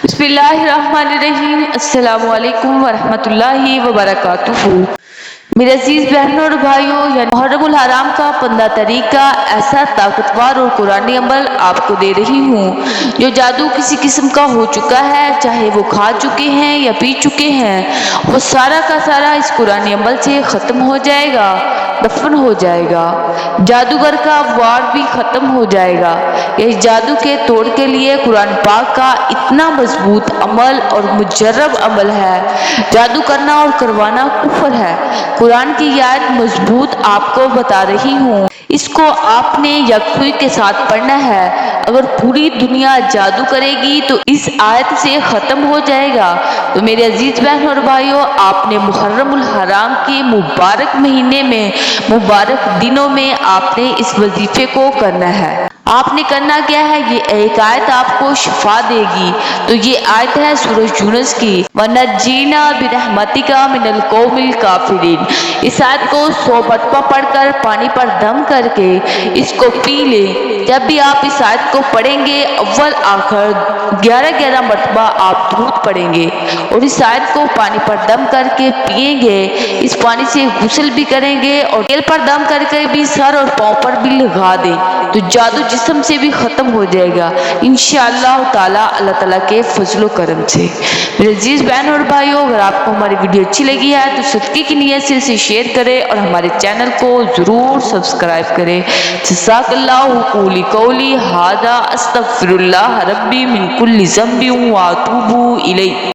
बिस्मिल्लाहिर्रहमानिर्रहीम। अस्सलामु अलैकुम वरहमतुल्लाहि वबरकातुहू। मेरे अजीज बहनों और भाइयों, मुहर्रमुल हराम का 15 तरीका ऐसा ताकतवर और कुरानी अमल आपको दे रही हूँ। जो जादू किसी किस्म का हो चुका है, चाहे वो खा चुके हैं या पी चुके हैं, वो सारा का सारा इस कुरानी अमल से ख़त्म हो जाएगा, दफन हो जाएगा। जादूगर का वार भी ख़त्म हो जाएगा। इस जादू के तोड़ के लिए कुरान पाक का इतना मजबूत अमल और मुजर्रब अमल है। जादू करना और करवाना कुफर है। कुरान की यह आयत मजबूत आपको बता रही हूँ। इसको आपने यकसुई के साथ पढ़ना है। अगर पूरी दुनिया जादू करेगी तो इस आयत से ख़त्म हो जाएगा। तो मेरे अजीज बहन और भाइयों, आपने मुहर्रमुल हराम के मुबारक महीने में, मुबारक दिनों में आपने इस वजीफे को करना है। आपने करना क्या है, ये एक आयत आपको शिफा देगी। तो ये आयत है सूरह यूनुस की, वनज्जीना बिरहमतिका मिनल कौमिल काफिरीन। इस आयत को 100 मरतबा पढ़कर पानी पर दम करके इसको पी ले। जब भी आप इस आयत को पढ़ेंगे, अव्वल आखिर 11-11 मरतबा आप दूध पढ़ेंगे और इस आयत को पानी पर दम करके पिएंगे। इस पानी से गुस्ल भी करेंगे और तेल पर दम करके भी सर और पाँव पर भी लगा दें, तो जादू जिस्म से भी ख़त्म हो जाएगा इंशाअल्लाह ताला, अल्लाह ताला के फजलो करम से। मेरे अजीज बहन और भाइयों, अगर आपको हमारी वीडियो अच्छी लगी है तो सदक़े की नियत से इसे शेयर करें और हमारे चैनल को ज़रूर सब्सक्राइब करें। जज़ाकल्लाहु कौली कौली हादा अस्तगफिरुल्लाह रब्बी मिन कुल्ली ज़ंबि व अतूबु इलैह।